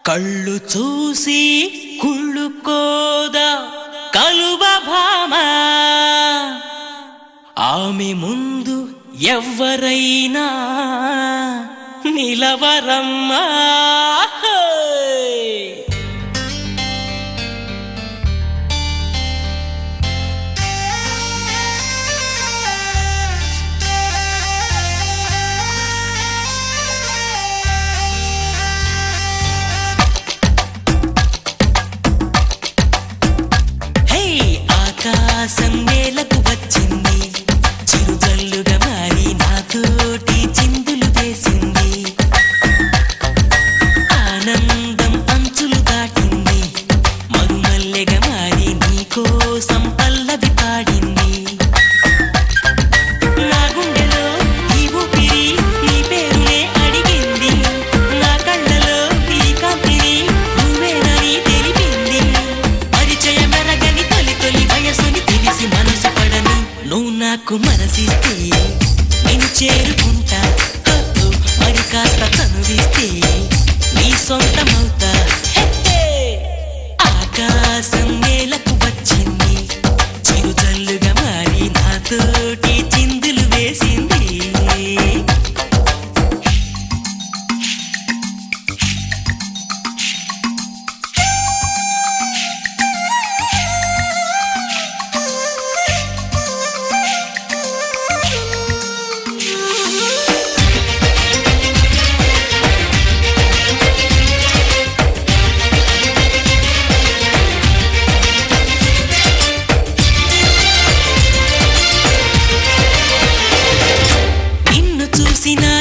కళ్ళు చూసి కుళ్ళుకోదా కలువ భామ ఆమె ముందు ఎవ్వరైనా నిలవరమ్మా ఆకాశం నేలకు వచ్చింది చిరుజల్లుగా మారి నాతోటి చిందులు వేసింది ఆనందం అంచులు దాటింది మరుమల్లెగా మారి నీకోసం పల్లవి పాడింది నా గుండెలో ఈ ఊపిరి నీ పేరునే అడిగింది నా కళ్ళలో ఈ కాంతిని నువ్వేనని తెలిపింది పరిచయం ఎరగని తొలి తొలి వయసుని తెలిసి మనసు పడని నువ్వు నాకు మనసిస్తే నేను చేరుకుంటా మరి కాస్త చనువిస్తే నీ సొంతమవుతా ఆకాశం నేలకు వచ్చింది చిరుజల్లుగా మారి నాతోటి చిందులు వేసింది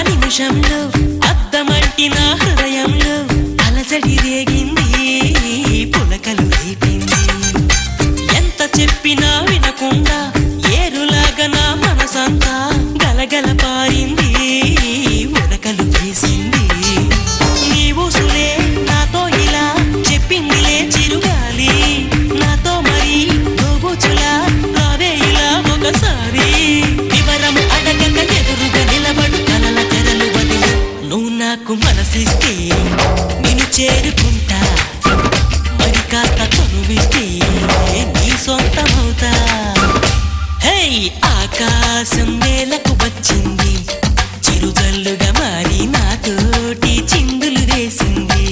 నిమిషంలో అద్దమంటి నా హృదయంలో అలజడి రేగింది పులకలు రేపింది ఎంత చెప్పినా వినకుండా ఏరులాగా నా మనసంతా గలగల పారింది ఉరకలు వేసింది నీ ఊసులే నాతో ఇలా చెప్పిందిలే చిరుగాలి నాతో మరి దోబుచులా రావే ఇలా ఒకసారి వివరం అడగక ఎదురుగా నిలబడు కలల తెరలు వదిలి నువ్వు నాకు మనసిస్తే నేను చేరుకుంటా మరి కాస్త చనువిస్తే నీ సొంతమవుతా హే ఆకాశం నేలకు వచ్చింది చిరుజల్లుగా మారి నాతోటి చిందులు వేసింది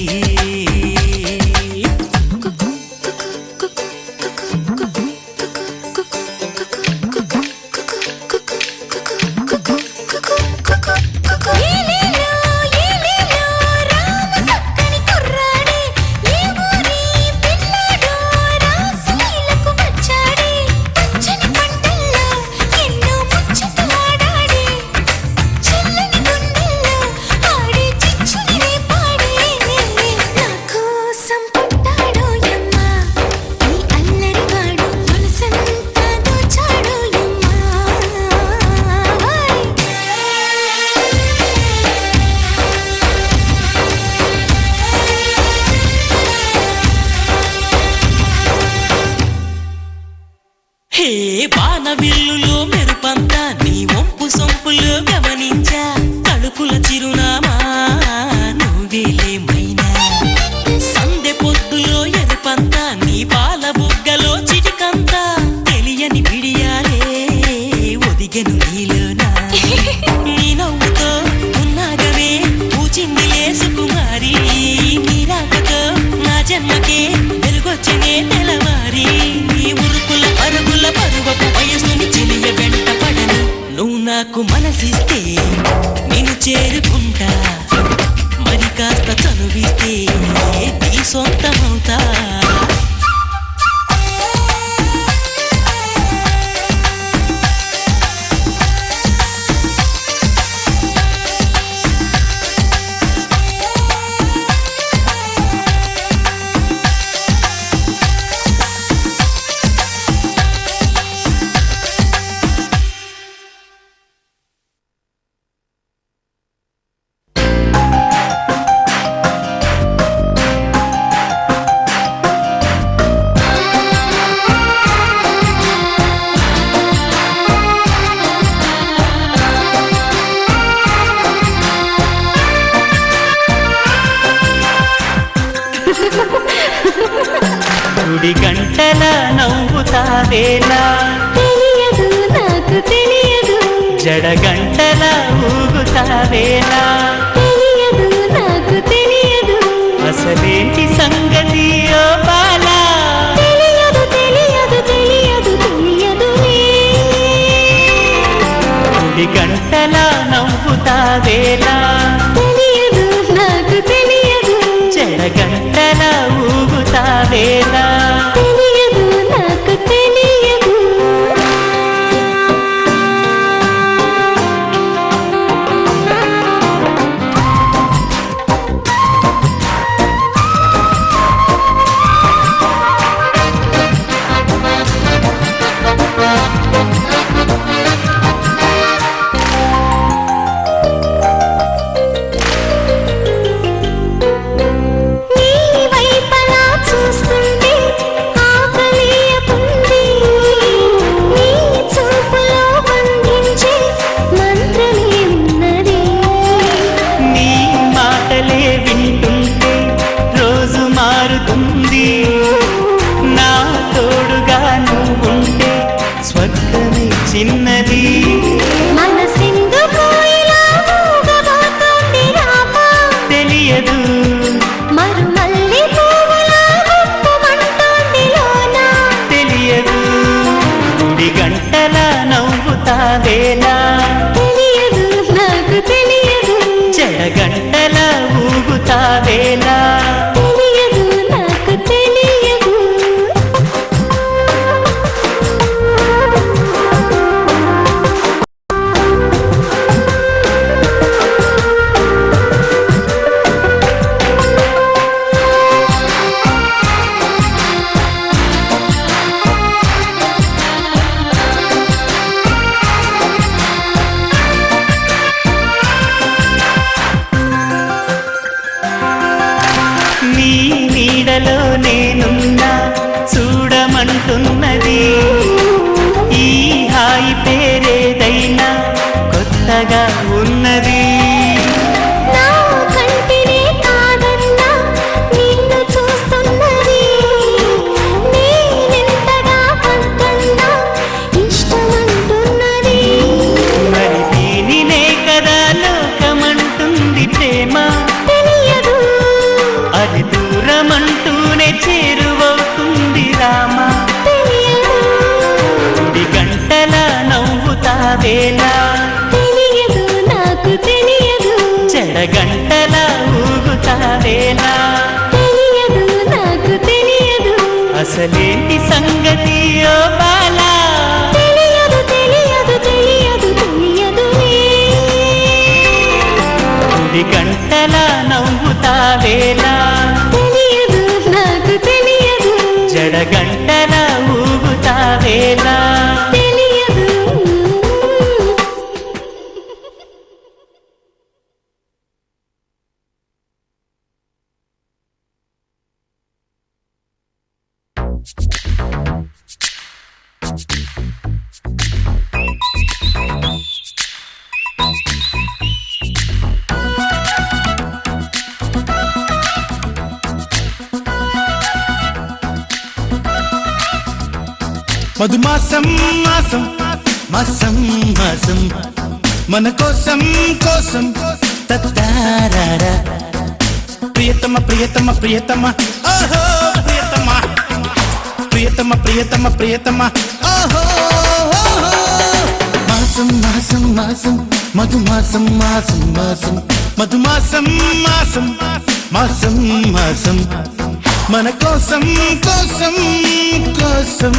హే బాణవిల్లులో మెరుపంతా నీ వంపు సొంపులో గమనించా తలుపుల చిరునామా నువ్వేలేమైనా సందె పొద్దులో ఎరుపంతా నీ పాల బుగ్గలో చిటికంతా తెలియని పిడియాలే ఒదిగెను నీలోనా నీ నవ్వుతో ఉన్నాగవే పూచిందిలే సుకుమారి నీ రాకతో నా జన్మకే వెలుగొచ్చనే తెలవారి ఉరుకుల పరుగుల పరువపు వయసుని చెలియ వెంట పడను నువ్వు నాకు మనసిస్తే నేను చేరుకుంటా మరి కాస్త చనువిస్తే నీ సొంతమవుతా గుడి గంటల నవ్వుతావేలా తెలియదు నాకు తెలియదు, జడ గంటల ఊగుతావేలా తెలియదు నాకు తెలియదు, అసలేంటి సంగతి ఓ బాలా తెలియదు తెలియదు తెలియదు తెలియదులే. గుడి గంటల నవ్వుతావేలా తెలియదు నాకు తెలియదు, జడ గంటల ఊగుతావేలా తెలియదు నాకు తెలియదు. నీ వైపలా చూస్తుంటే ఆకలియకుంది, నీ చూపులో బంధించే మంత్రమే ఉన్నది. నీ మాటలే వింటుంటే రోజు మారుతుంది నా తోడుగా నువ్వుంటే స్వర్గమే చిన్నది మనసెందుకు ఇలా మూగబోతోంది రామా, తెలియదు మరుమల్లి పువ్వులా గుప్పుమంటోంది లోనా. తెలియదు గుడి గంటల నవ్వుతావేలా తెలియదు నాకు తెలియదు, జడ గంటల ఊగుతావేలా తెలియదు నాకు తెలియదు. నీ నీడలో నేనున్నా చూడమంటున్నది ఈ హాయి పేరేదైనా కొత్తగా ఉన్నది నా కంటినే కాదన్నా నిన్ను చూస్తున్నది, నేనెంతగా వద్దన్నా ఇష్టమంటున్నది. మరి దీనినే కదా లోకమంటుంది ప్రేమ తెలియదు అది దూరమంటూనే చేరువవుతుంది రామా తెలియదు గుడి గంటల నవ్వుతావేలా తెలియదు నాకు తెలియదు, జడ గంటల ఊగుతావేలా తెలియదు నాకు తెలియదు, అసలేంటి సంగతి ఓ బాలా తెలియదు తెలియదు తెలియదు తెలియదులే. గుడి గంటల నవ్వుతావేలా తెలియదు నాకు తెలియదు, జడ గంటల ఊగుతావేలా తెలియదు. మధుమాసం మాసం మాసం మాసం మన కోసం కోసం తత్తారారా ప్రియతమ ప్రియతమ ప్రియతమ ఓహో ప్రియతమ ప్రియతమ ప్రియతమ ప్రియతమ ఓహో ఓహో. మాసం మాసం మాసం మధుమాసం మాసం మాసం మధుమాసం మాసం మాసం మాసం మన కోసం కోసం కోసం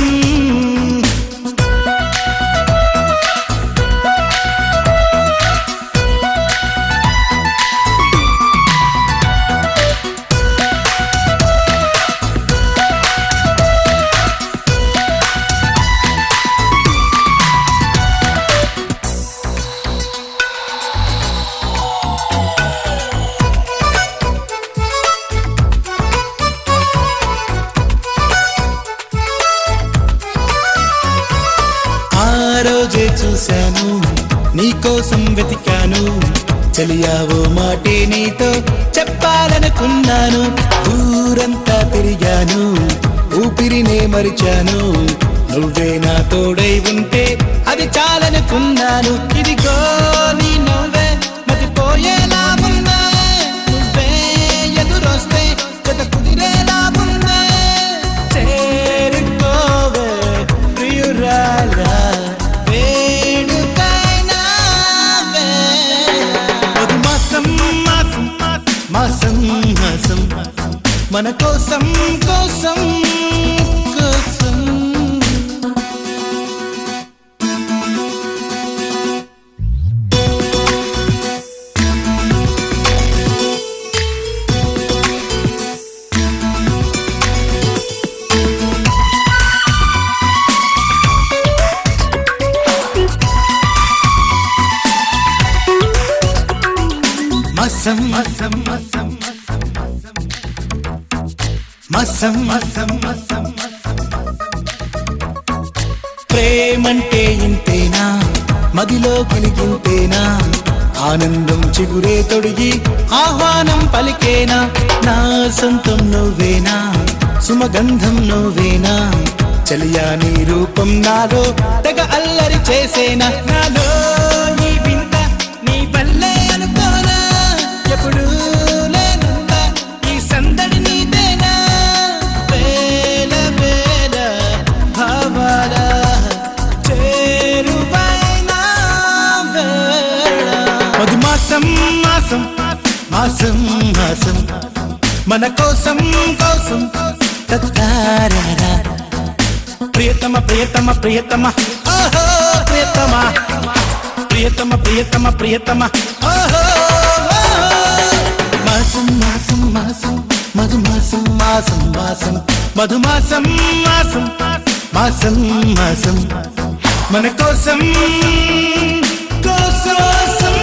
రోజే చూశాను నీకోసం వెతికాను చెలియావో మాటే నీతో చెప్పాలనుకున్నాను ఊరంతా తిరిగాను ఊపిరినే మరిచాను నువ్వే నా తోడై ఉంటే అది చాలనుకున్నాను ఇదిగో నీ నవ్వే మతిపోయేలా ఉందే నువ్వే ఎదురొస్తే జత కుదిరేలా ఉందే చేరుకోవే ప్రియురాలా వేడుకైనావే మధుమాసం మాసం మాసం మాసం మన కోసం కోసం కోసం మసం మసం మసం మసం మసం మసం ప్రేమంటే ఇంతేనా మదిలో కొనికింతేనా ఆనందం చిగురే తొడిగి ఆహ్వానం పలికేనా నా సొంతం నువ్వేనా సుమగంధం నువ్వేనా చలియా నీ రూపం నాలో తెగ అల్లరి చేసేనా నాలో నీ వింత నీ వల్లే అనుకోనా ఎప్పుడు లేనంత ఈ సందడి నీదేనా వేల వేల భావాల చేరువైనా వేళ మధుమాసం మాసం మాసం మాసం మన కోసం కోసం తత్తారారా ప్రియతమ ప్రియతమ ప్రియతమ ఓహో ప్రియతమ ప్రియతమ ప్రియతమ ప్రియతమ ఓహో మాసం మాసం మాసం మధుమాసం మాసం మాసం మధుమాసం మాసం మాసం మాసం మన కోసం కోసం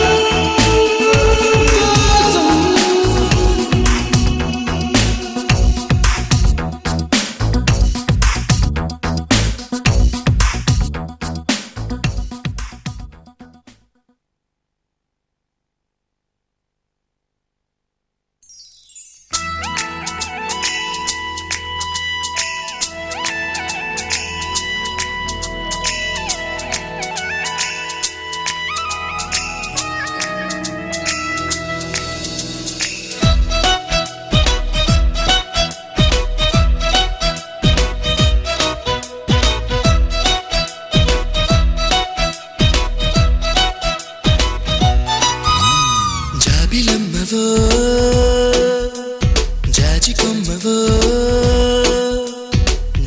జాజి కొమ్మవో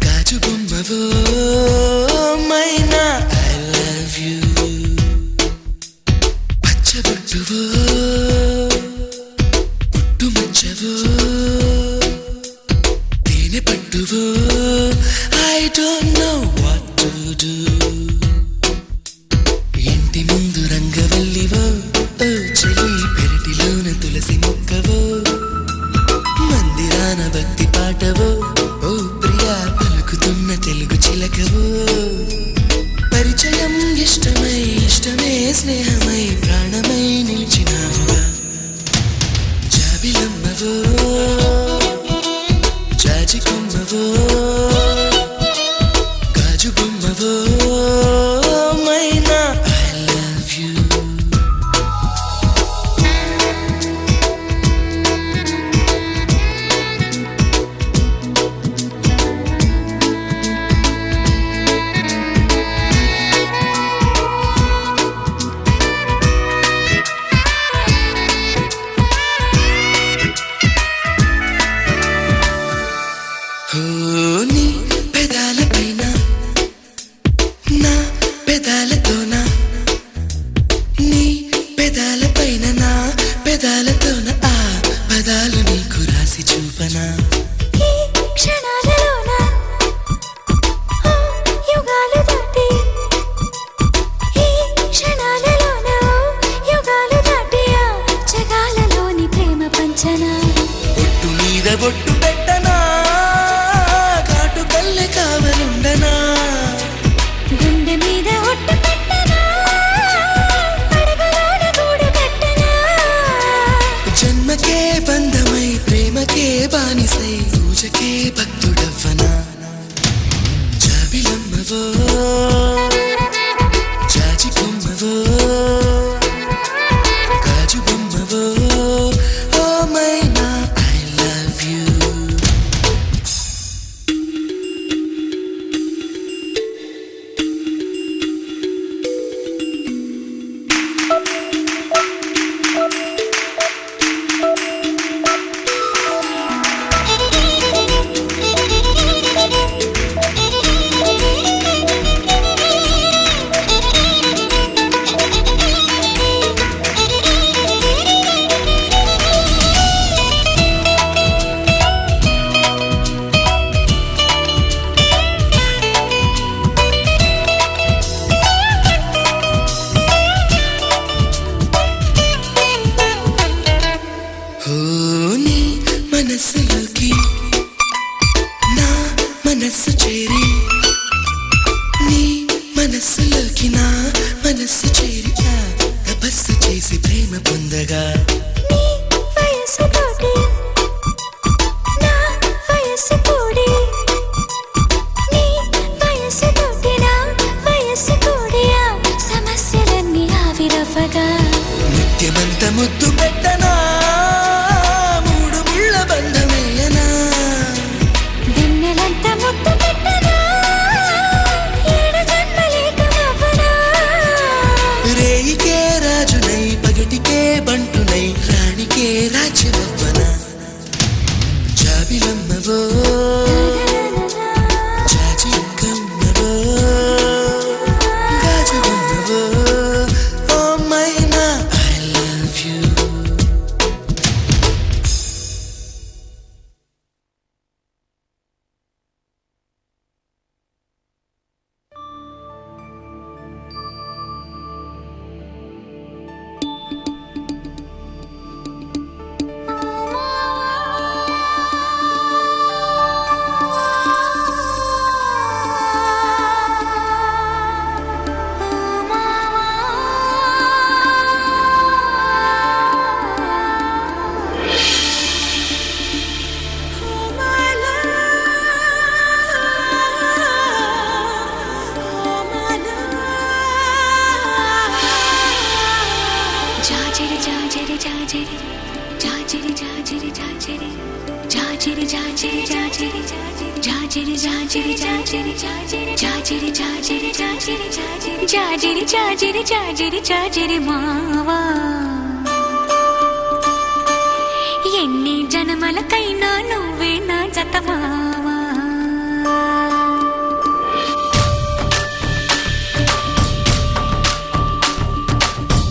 గాజు బొమ్మవో మైనా ఐ లవ్ యూ పచ్చబొట్టువో పుట్టుమచ్చవో తేనె పట్టువో I don't know what to do ఇంటి ముందు రంగవల్లివో ఓ చెలి పెరటిలోన తులసి మొక్కవో మందిరాన భక్తి పాటవో ఓ ప్రియా పలుకుతున్న తెలుగు చిలకవో పరిచయం ఇష్టమై ఇష్టమే స్నేహమై ప్రాణమై నిలిచినావుగా జాబిలమ్మవో జాజి కొమ్మవో గాజు బొమ్మవో మైనా ఐ లవ్ యూ నీ పెదాలపైన నా పెదాలతోనా నీ పెదాలపైన నా పెదాలతోన ఆ పదాలు నీకు రాసి చూపనా ఈ క్షణాలలోన ఆ యుగాలు దాటి ఈ క్షణాలలోన యుగాలు దాటి ఆ జగాలలోని ప్రేమ పంచనా ఒట్టు మీద ఒట్టు పెట్టనా కాటు కల్లె కావలుండనా గుండె మీద ఒట్టు పెట్టనా అడుగులోన గూడు కట్టనా జన్మకే బంధమై ప్రేమకే బానిసై పూజకే భక్తుడవ్వనా జాబిలమ్మవో జాజి కొమ్మవో గాజు బొమ్మవో ఓ మైనా ఐ లవ్ యూ నీ మనసులోకి నా మనస్సు చేరి నీ మనస్సులోకి నా మనస్సు చేరి తపస్సు చేసి ప్రేమ పొందగా నీ వయసుతోటి నా వయసు కూడి నీ వయసుతోటి నా వయసు కూడి ఆ సమస్యలన్నీ ఆవిరవ్వగా నిత్యమంత ముద్దు పెట్టనా మూడు ముళ్ళ బంధమేయనా వెన్నెలంత ముద్దు పెట్టనా ఏడు జన్మలేకమవ్వనా రేయికే రాజునై పగటికే బంటునై రాణికే రాజ్యమవ్వనా జాబిలమ్మవో జాజి కమ్మవో గాజు బొమ్మవో ఓ మైనా ఐ లవ్ యూ జాజిరి జాజిరి జాజిరి జాజిరి జాజిరి జాజిరి జాజిరి జాజిరి జాజిరి జాజిరి జాజిరి జాజిరి జాజిరి జాజిరి జాజిరి జాజిరి జాజిరి జాజిరి జాజిరి మావా ఎన్ని జన్మలకైనా నువ్వే నా జత మావా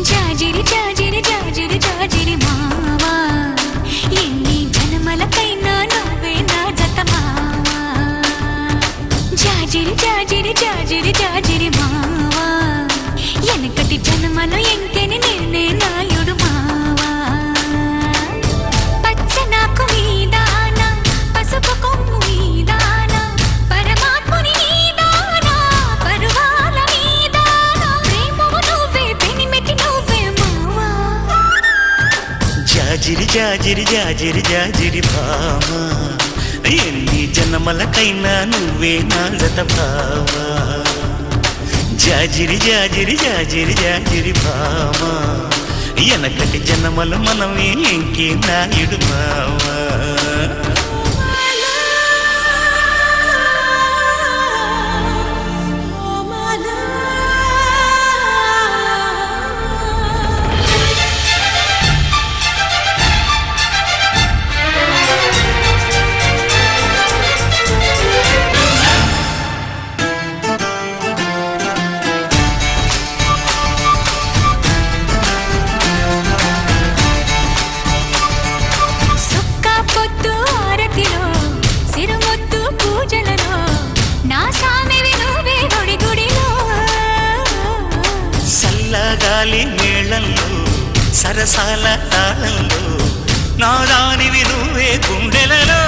జాజిరి జాజిరి జాజిరి జాజిరి మావా ఎన్ని జన్మలకైనా నువ్వే నా జత మావా జాజిరి జాజిరి జాజిరి జాజిరి మావా ఎనకటి జన్మలో ఎంకెని నేనే నాయుడు మావా పచ్చనాకు మీదాన పసుపు కొమ్ము మీదాన పరమాత్ముని మీదాన పరువాల మీదాన ప్రేమవు నువ్వే పెనిమిటి నువ్వే మావా జాజిరి జాజిరి జాజిరి జాజిరి భామా ఎన్ని జన్మలకైనా నువ్వే నా జత భావా జాజిరి జాజిరి జాజిరి జాజిరి భామా ఎనకటి జన్మలు మనమే ఇంకే నాయుడు మావా గాలి మేళంలో సరసాల తాళంలో నాదానివి నువ్వే గుండెలలో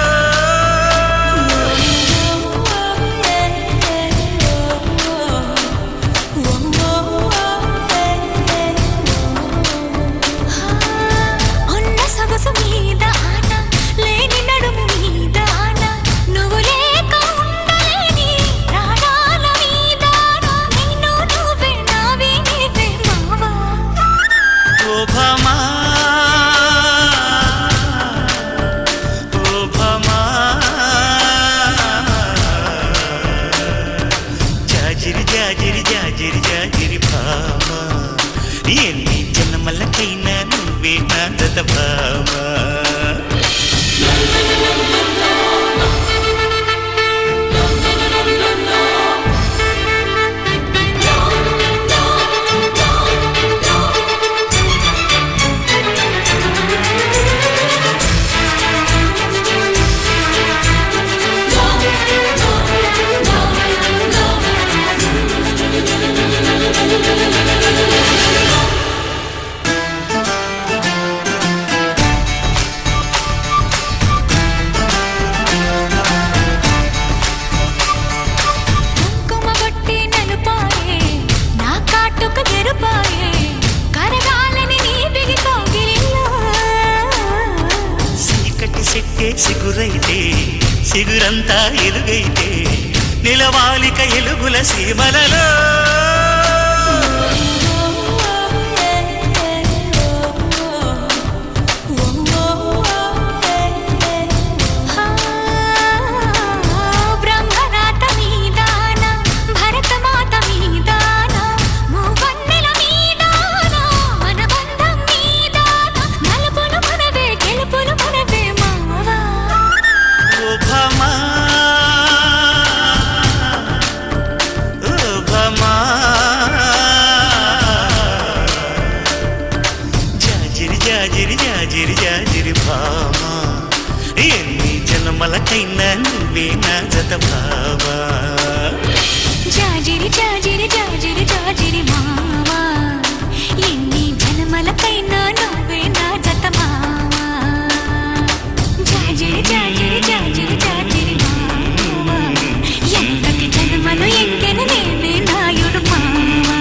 అన్న సొగసు మీద ఆట లేని నడుము చినుకే సిగురైతే సిగురంతా ఎలుగైతే నిలవాలిక ఎలుగుల సీమలలో జాజిరి భామా ఎన్ని జన్మలకైనా నువ్వే నా జత భావా జాజిరి జాజిరి జాజిరి జాజిరి మావా ఎన్ని జన్మలకైనా నువ్వే నా జత మావా జాజిరి జాజిరి జాజిరి జాజిరి మావా ఎంతటి జన్మలు ఎంకెను నేనే నాయుడు మావా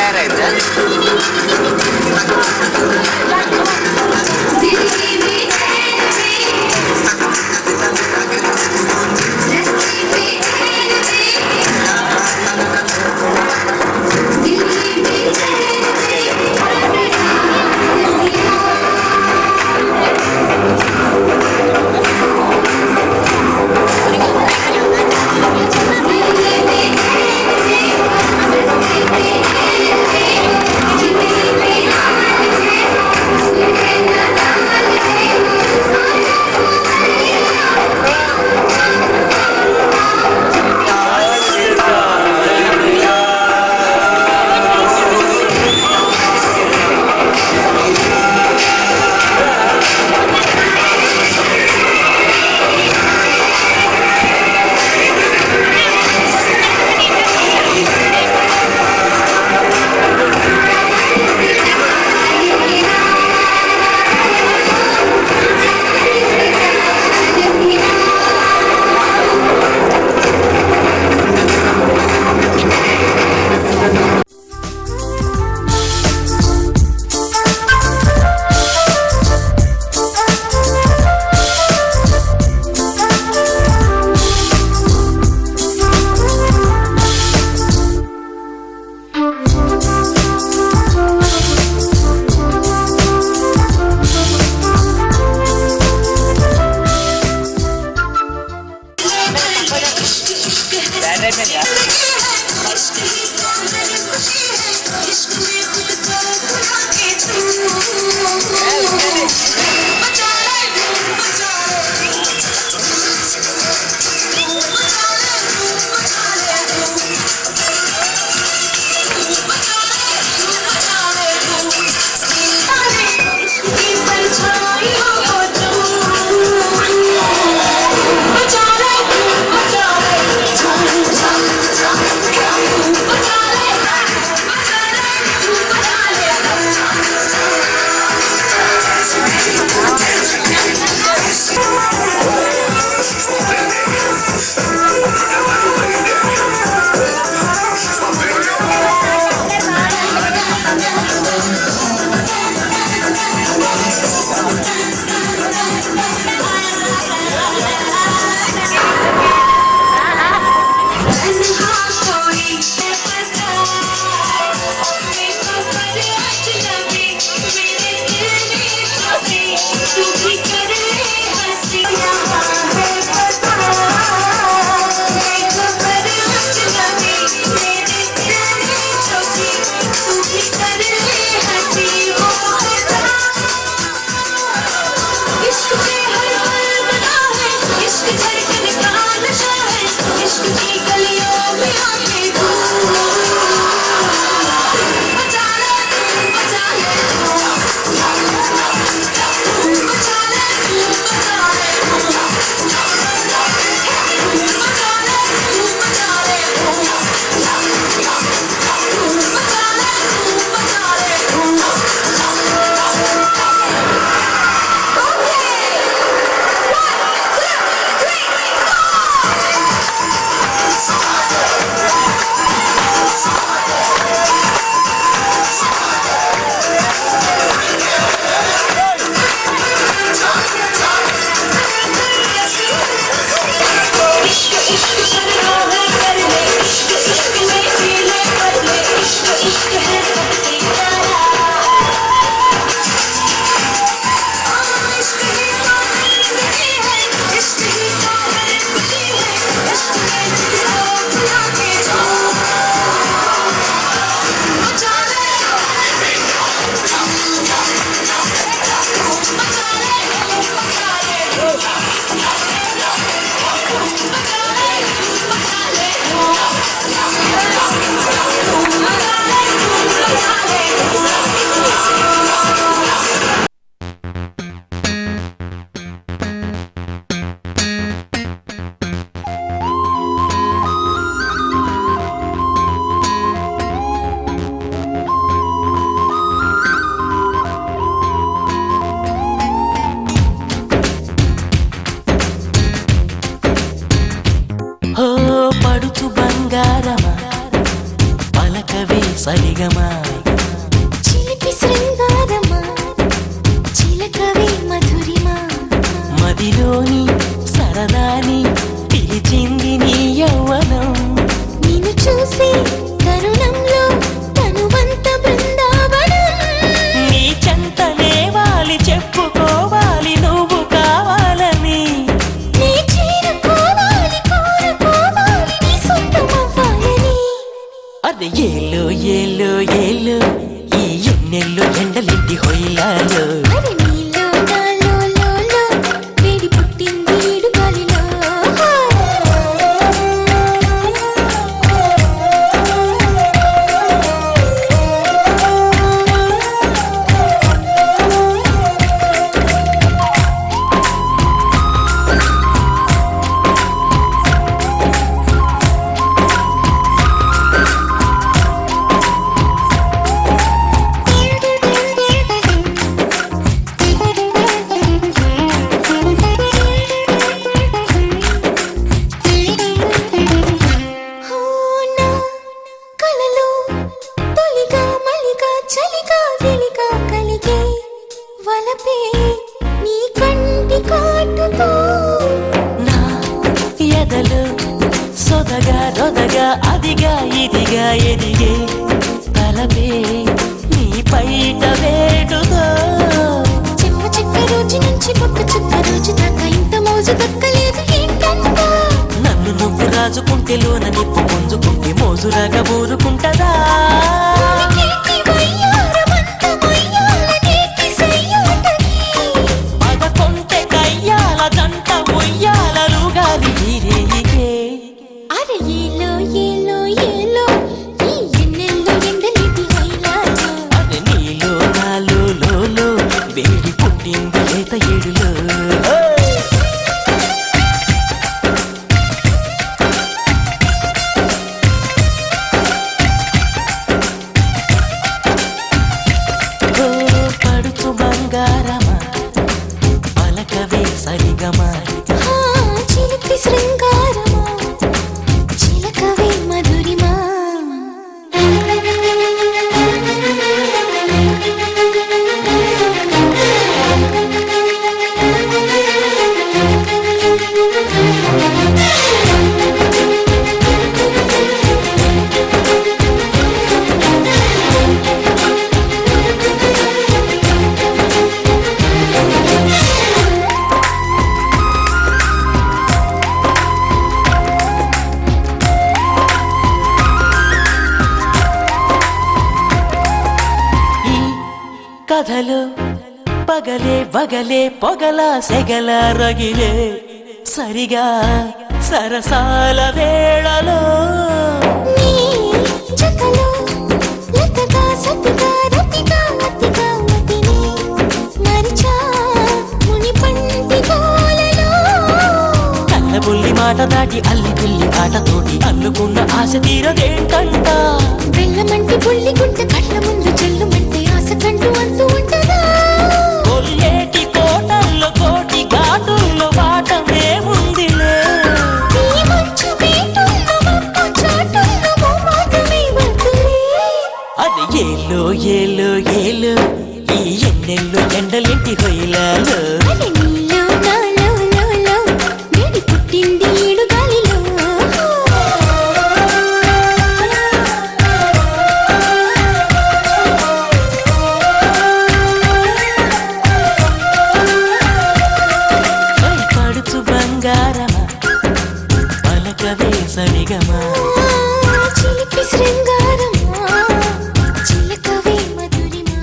తయారైందా? పలకవే సరిగమా చిలిపి శృంగారమా చిలకవే మధురిమా మదిలోని సరదాని పిలిచింది నీ యౌవనం నిన్ను చూసి తరుణంలో తనువంత బృందావనం నీ చెంతనే వాలి చెప్పుకోవాలి నువ్వు కావాలని నీ చేరుకోవాలి కోరుకోవాలి నీ సొంతమవ్వాలని అది ఏలో ఏలో ఏలో ఈ ఎన్నెల్లో ఎండలింటి హొయిలాలో అరే నీలో నాలో లోలో వేడి పుట్టింది ఈడు గాలిలో నా కలలో తొలిగా మలిగా చలిగా గిలిగా కలిగే వలపే నీ కంటి కాటుతో నా ఎదలు సొదగా రొదగా అదిగా ఇదిగా ఎదిగే తలపే నీ పైట వేడుగా చెమ్మ చెక్క రోజు నుంచి పక్క చుక్క రోజు దాకా ఇంత మోజు దక్కలేదు ఏంటంతా నన్ను నువ్వు రాజుకుంటే లోన నిప్పు పుంజుకుంటే మోజురాగా ఊరుకుంటదా నీకేంటి వయ్యారమంత వయ్యాల నేటి సయ్యాటకి పద కొంటె కయ్యాల జంట ఉయ్యాలలుగాలి వీరేయికే అరే ఏలో ఏలో ఏలో ఈ ఎన్నెల్లో ఎండలిటి హైలాలో అది నీలో నాలో లోలో వేడి పుట్టింది లేత ఏడులో ఓ పడుచు బంగారమా పలకవే సరిగమా ఆ చిలిపి శృంగారమా చిలకవే మధురిమా ఈ కథలో పగలే వగలే పొగల సెగల రగిలే సరిగా సరసాల వేళలో నీ జతలో లతగా సతిగా రతిగా అతిగా మతిని మరిచా ముని పంటి గోలలో కళ్ళబుల్లి మాట దాటి అల్లి పిల్లి ఆటతోటి అల్లుకున్న ఆశ తీరదేంటంట వెళ్ళమంటే పుల్లి గుంట కళ్ళ ముందు చెల్లుమంటే ఆశ కంటూ అంటూ ఉంటదా కొల్లేటి కోటల్లో కోటి ఘాటుల్లో వాటమే ఉందిలే ఈ మంచు బీటుల్లో మబ్బు చాటుల్లో మోమాటమే వద్దులే అది ఏలో ఏలో ఏలో ఈ ఎన్నెల్లో ఎండలింటి హొయిలాలో అరే నీలో నాలో లోలో వేడి పుట్టింది ఈడు గాలిలో ఓయ్ పడుచు బంగారమా పలకవే సరిగమా చిలిపి శృంగారమా చిలకవే మధురిమా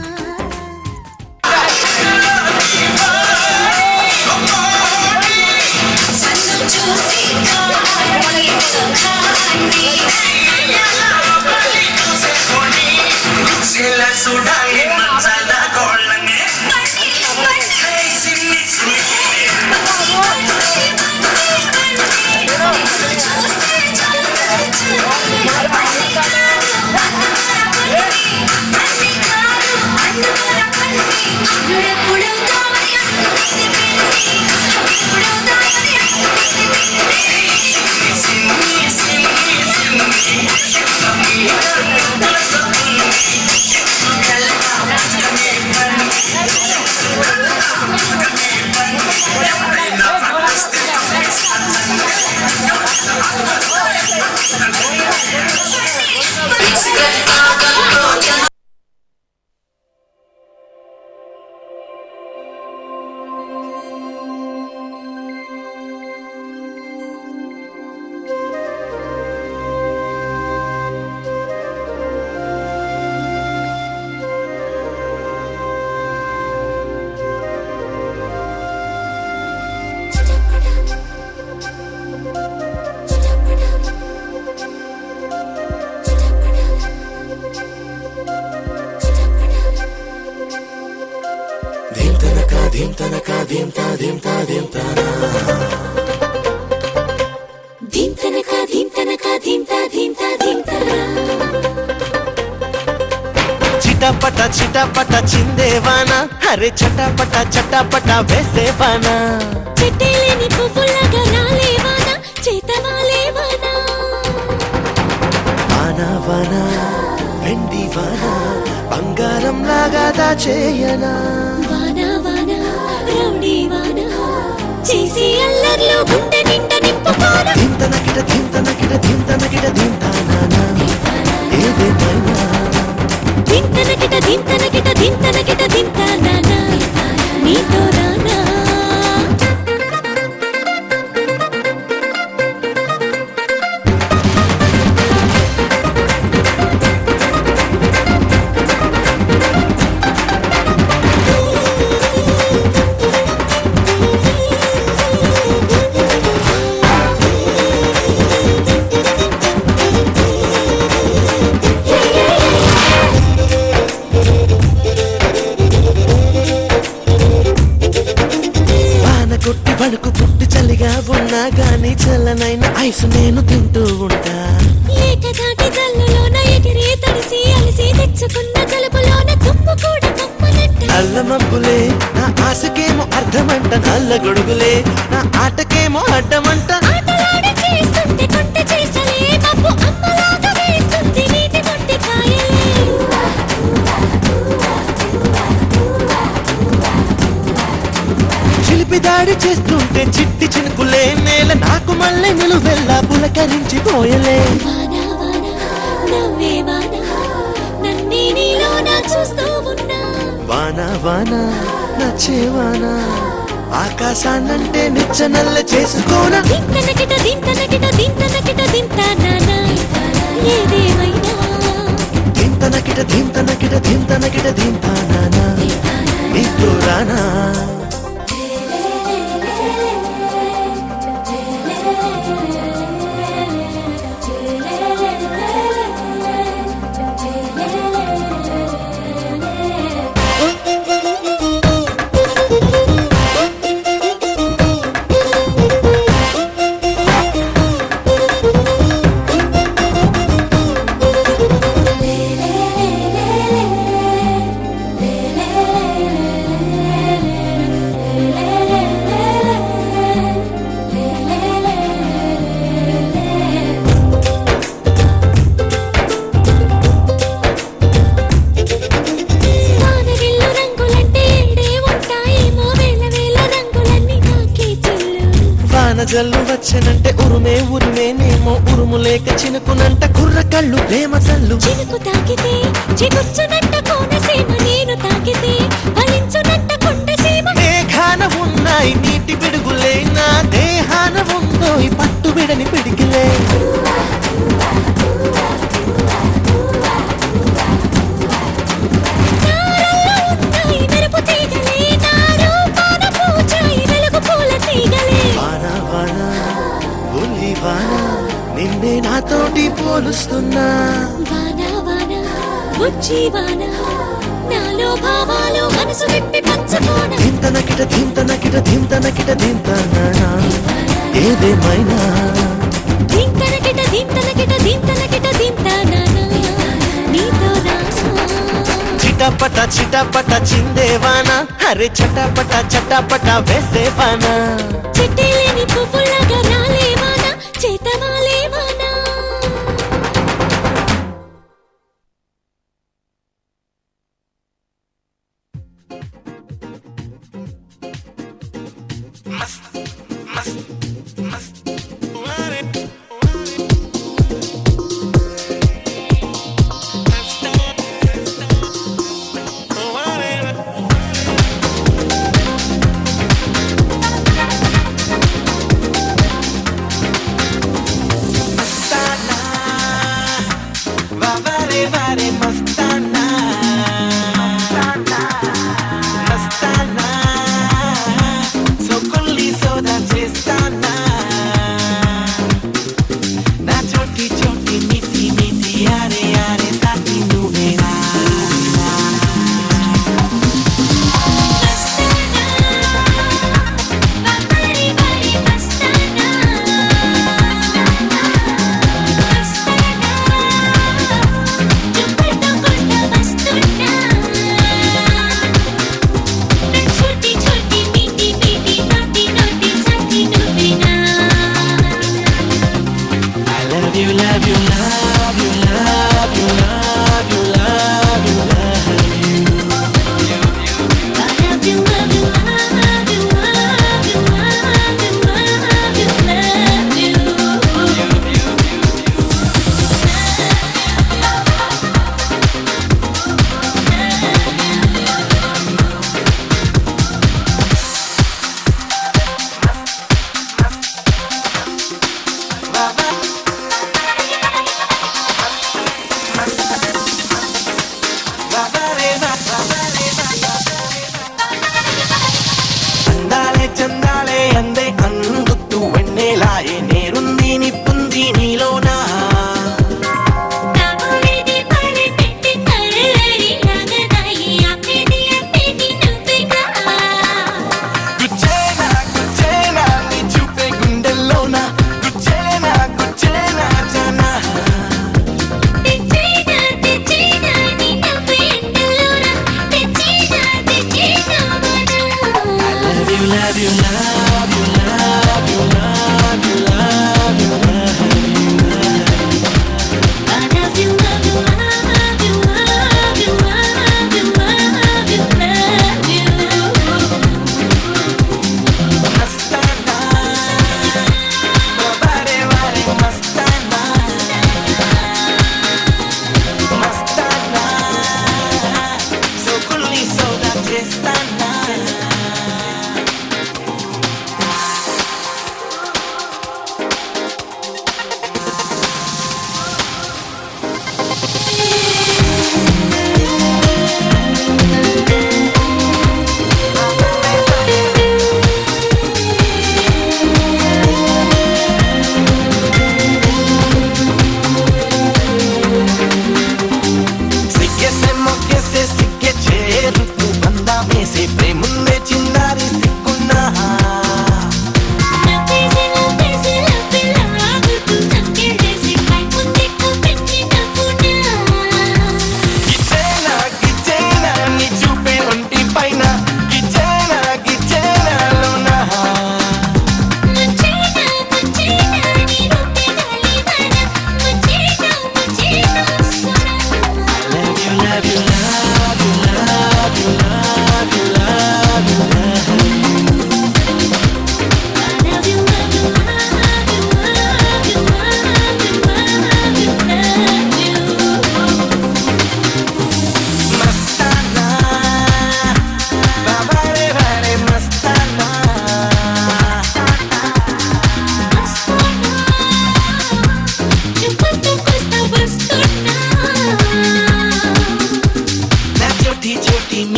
Sim, sim, sim, sim. ధీమ్ తనక ధీమ్ తా ధీమ్ తా ధీమ్ తానా ధీమ్ తనక ధీమ్ తనక ధీమ్ తా ధీమ్ తా ధీమ్ తానా చిటపట చిందేవానా అరే చటపట చటపట వేసేవానా చెట్టేలేని పువ్వులాగా రాలేవానా చేతవాలేవానా వానా వానా వెండి వానా బంగారం లాగా దాచేయనా వానా వానా రౌడీ వానా చేసి అల్లర్లో గుండె నిండా నింపుకోనా ధీమ్ తనకిట ధీమ్ తనకిట ధీమ్ తనకిట ధీమ్ తానా ఏదేమైనా ధీమ్ తనకిట ధీమ్ తనకిట ధీమ్ తనకిట ధీమ్ తానా నీతో రానా కొట్టి వణుకు పుట్టి చలిగా ఉన్నా గాని చల్లనైన ఐసు నేను తింటూ ఉంటా లేక దాటి జల్లులోన ఎగిరి తడిసి అలిసి తెచ్చుకున్న జలుబులోన తుమ్ము కూడా కమ్మనంట నల్ల మబ్బులే నా ఆశకేమో అర్థమంట నల్ల గొడుగులే నా ఆటకేమో అడ్డమంట ఆటలాడి చేస్తుంటే కొంట చేస్తలే మబ్బు అమ్మలాగా వేస్తుంది నీటి మొట్టి కాయలే చిలిపి దాడి చేస్తుంటే చిట్టి చినుకులే నేల నాకు మళ్ళీ నిలువెల్లా పులకరించి పోయలే వానా వానా నవ్వే వానా నన్నే నీలోన చూస్తూ ఉన్నా వానా వానా నచ్చేవానా ఆకాశాన్నంటే నిచ్చనల్ల చేసుకోనా ధీమ్ తనకిట ధీమ్ తనకిట ధీమ్ తనకిట ధీమ్ తానా ఏదేమైనా ధీమ్ తనకిట ధీమ్ తనకిట ధీమ్ తనకిట ధీమ్ తానా నీతో రానా వానవిల్లు రంగులంటే ఏడే ఉంటాయేమో వేల వేల రంగులన్నీ నాకే చెల్లు వాన జల్లు వచ్చనంటే ఉరుమే ఉరిమేనేమో ఉరుము లేక చినుకునంట కుర్ర కళ్ళు ప్రేమ జల్లు చినుకు తాకితే చిగుర్చునంట కోనసీమ నేను తాకితే ఫలించునంట కొండసీమ మేఘాన ఉన్నాయి నీటి పిడుగులే నా దేహాన ఉందో ఈ పట్టు విడని పిడికిలే నారల్లో ఉన్నాయి మెరుపు తీగలే నా రూపాన పూచాయి వెలుగు పూల తీగలే వాన వాన ఉల్లి వాన నిన్నే నాతోటి పోలుస్తున్నా వానా వానా బుజ్జి వానా నాలో భావాలు మనసు విప్పి పంచుకోన ధీమ్ తనకిట ధీమ్ తనకిట ధీమ్ తనకిట ధీమ్ తానా ఏదేమైనా ధీమ్ తనకిట ధీమ్ తనకిట ధీమ్ తనకిట ధీమ్ తానా నీతో రానా చిటపట చిందేవానా అరే చటపట చటపట వేసేవానా చెట్టేలేని పువ్వులాగా రాలేవానా చేతవాలేవానా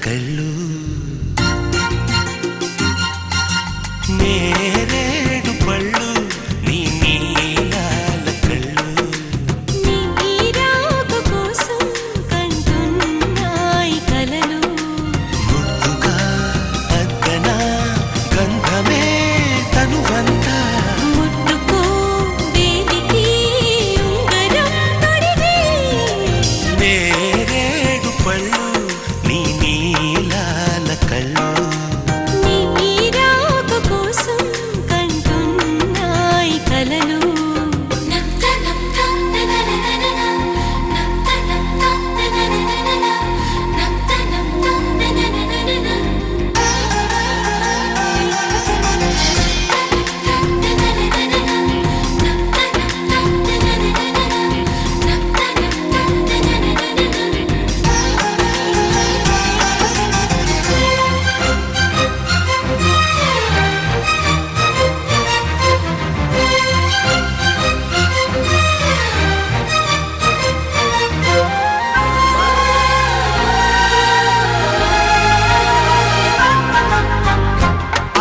కళ్ళు నేరేడు పళ్ళు నీ నీలాల కళ్ళు నీ రాక కోసం కంటున్నాయి కలలు ముద్దుగా అద్దన గంధమే తనువంతా ముట్టుకో దేవికి ఉంగరం తొడిగి నేరేడు పళ్ళు నీ నీలాల కళ్ళు నీ రాక కోసం కంటున్నాయి కలలు నమ్త నమ్త ననననన నమ్త నమ్త ననననన నమ్త నమ్త ననననన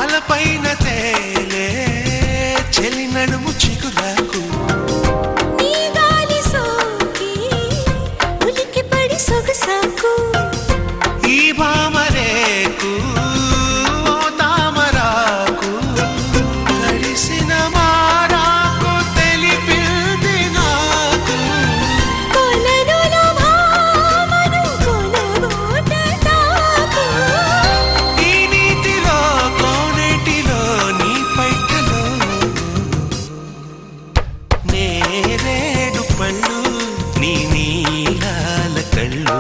అలపైన తేలే చెలి నడుము చిగురాకు నీ గాలి సోకి ఉలికి పడి సొగసాకు ఈ భామరేకు ఓ తామరాకు తడిసిన మారాకు తెలిపింది నాకు కొలనులో భామను కొలగోట తాకు ఈ నీటిలో కోనేటిలో నీ పైటలో నేరేడు పళ్ళు నీ నీలాల కళ్ళు